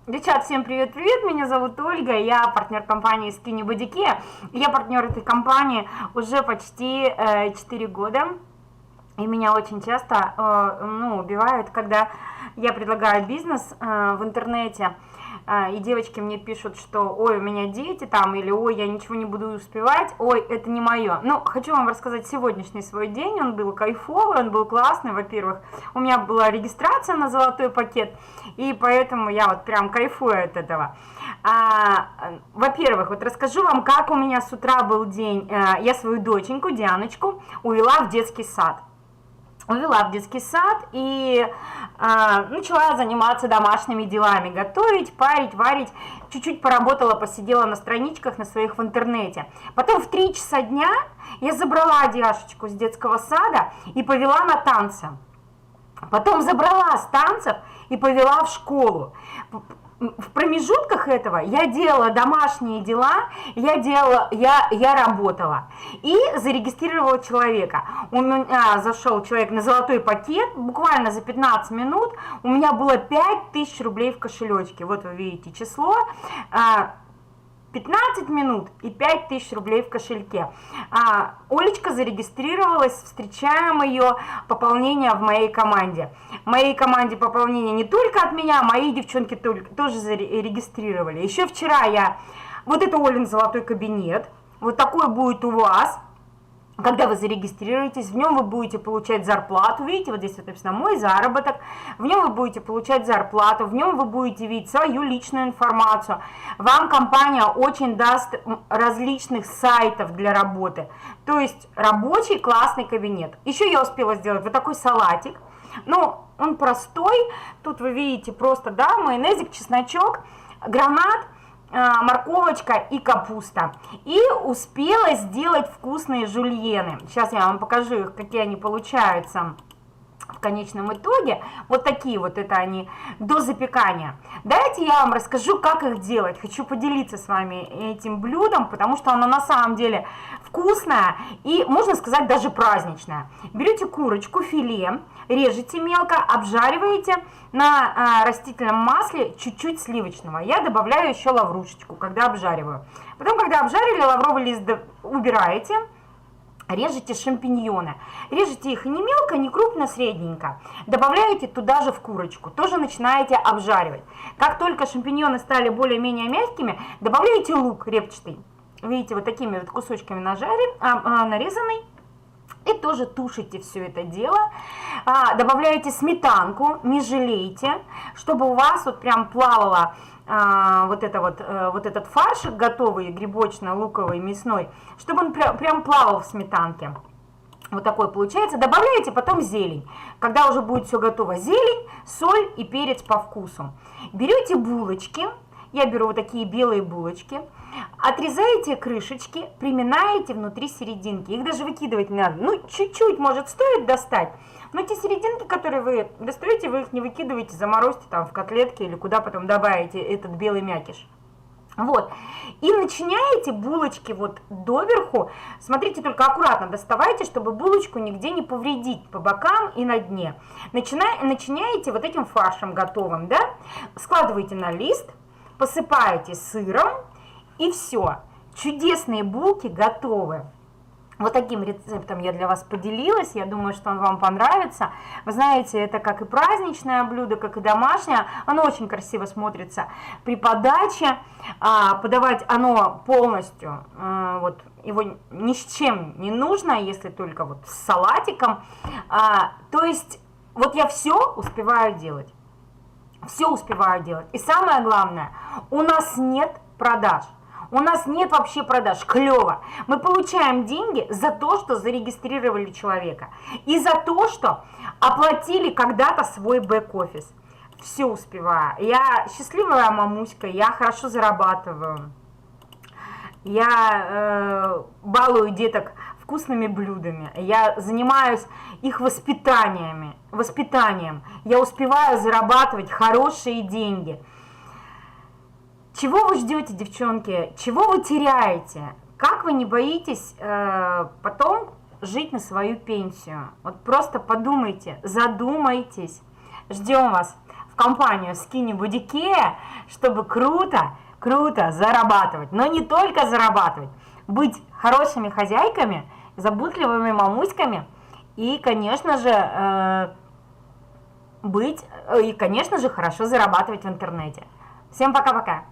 Девчат, всем привет-привет, меня зовут Ольга, я партнер компании Skinny Body Care. Я партнер этой компании уже почти 4 года, и меня очень часто убивают, когда я предлагаю бизнес в интернете, и девочки мне пишут, что ой, у меня дети там, или ой, я ничего не буду успевать, ой, это не мое. Ну, хочу вам рассказать сегодняшний свой день, он был кайфовый, он был классный, во-первых, у меня была регистрация на золотой пакет, и поэтому я вот прям кайфую от этого. Во-первых, вот расскажу вам, как у меня с утра был день. Я свою доченьку, Дианочку, увела в детский сад. И начала заниматься домашними делами, готовить, парить, варить, чуть-чуть поработала, посидела на страничках на своих в интернете. Потом в 3 часа дня я забрала Диашечку с детского сада и повела на танцы. Потом забрала с танцев и повела в школу. В промежутках этого я делала домашние дела, я работала и зарегистрировала человека. У меня зашел человек на золотой пакет, буквально за 15 минут у меня было 5000 рублей в кошелечке. Вот вы видите число. 15 минут и 5000 рублей в кошельке. Олечка зарегистрировалась, встречаем ее пополнение в моей команде. В моей команде пополнение не только от меня, мои девчонки тоже зарегистрировали. Еще вчера вот это Олин золотой кабинет, вот такой будет у вас. Когда вы зарегистрируетесь, в нем вы будете получать зарплату, видите, вот здесь вот написано «Мой заработок», в нем вы будете получать зарплату, в нем вы будете видеть свою личную информацию. Вам компания очень даст различных сайтов для работы, то есть рабочий классный кабинет. Еще я успела сделать вот такой салатик, он простой, тут вы видите просто, майонезик, чесночок, гранат, морковочка и капуста. И успела сделать вкусные жульены. Сейчас я вам покажу их, какие они получаются в конечном итоге. Вот такие вот это они до запекания. Давайте я вам расскажу, как их делать. Хочу поделиться с вами этим блюдом, потому что оно на самом деле вкусное и, можно сказать, даже праздничное. Берете курочку, филе, режете мелко, обжариваете на растительном масле чуть-чуть сливочного. Я добавляю еще лаврушечку, когда обжариваю. Потом, когда обжарили, лавровый лист убираете. Режете шампиньоны. Режете их не мелко, не крупно, средненько. Добавляете туда же в курочку. Тоже начинаете обжаривать. Как только шампиньоны стали более-менее мягкими, добавляете лук репчатый. Видите, вот такими вот кусочками нарезанный. И тоже тушите все это дело. Добавляете сметанку, не жалейте, чтобы у вас вот прям плавала вот этот фаршик готовый, грибочно-луковый, мясной, чтобы он прям плавал в сметанке. Вот такой получается. Добавляете потом зелень. Когда уже будет все готово, зелень, соль и перец по вкусу. Берете булочки. Я беру вот такие белые булочки. Отрезаете крышечки, приминаете внутри серединки. Их даже выкидывать не надо. Чуть-чуть, может, стоит достать. Но те серединки, которые вы достаете, вы их не выкидываете, заморозьте там в котлетке или куда потом добавите этот белый мякиш. Вот. И начиняете булочки вот доверху. Смотрите, только аккуратно доставайте, чтобы булочку нигде не повредить по бокам и на дне. Начиняете вот этим фаршем готовым, да? Складываете на лист, посыпаете сыром, и все. Чудесные булки готовы. Вот таким рецептом я для вас поделилась. Я думаю, что он вам понравится. Вы знаете, это как и праздничное блюдо, как и домашнее. Оно очень красиво смотрится при подаче. Подавать оно полностью, вот его ни с чем не нужно, если только вот с салатиком. То есть вот я все успеваю делать. Все успеваю делать. И самое главное, у нас нет продаж. У нас нет вообще продаж. Клево. Мы получаем деньги за то, что зарегистрировали человека. И за то, что оплатили когда-то свой бэк-офис. Все успеваю. Я счастливая мамуська, я хорошо зарабатываю. Я балую деток вкусными блюдами. Я занимаюсь их воспитанием. Я успеваю зарабатывать хорошие деньги. Чего вы ждете, девчонки? Чего вы теряете? Как вы не боитесь потом жить на свою пенсию? Вот просто подумайте, задумайтесь. Ждем вас. компанию Skinny Body Care, чтобы круто зарабатывать. Но не только зарабатывать, быть хорошими хозяйками, заботливыми мамуськами и, конечно же, хорошо зарабатывать в интернете. Всем пока-пока!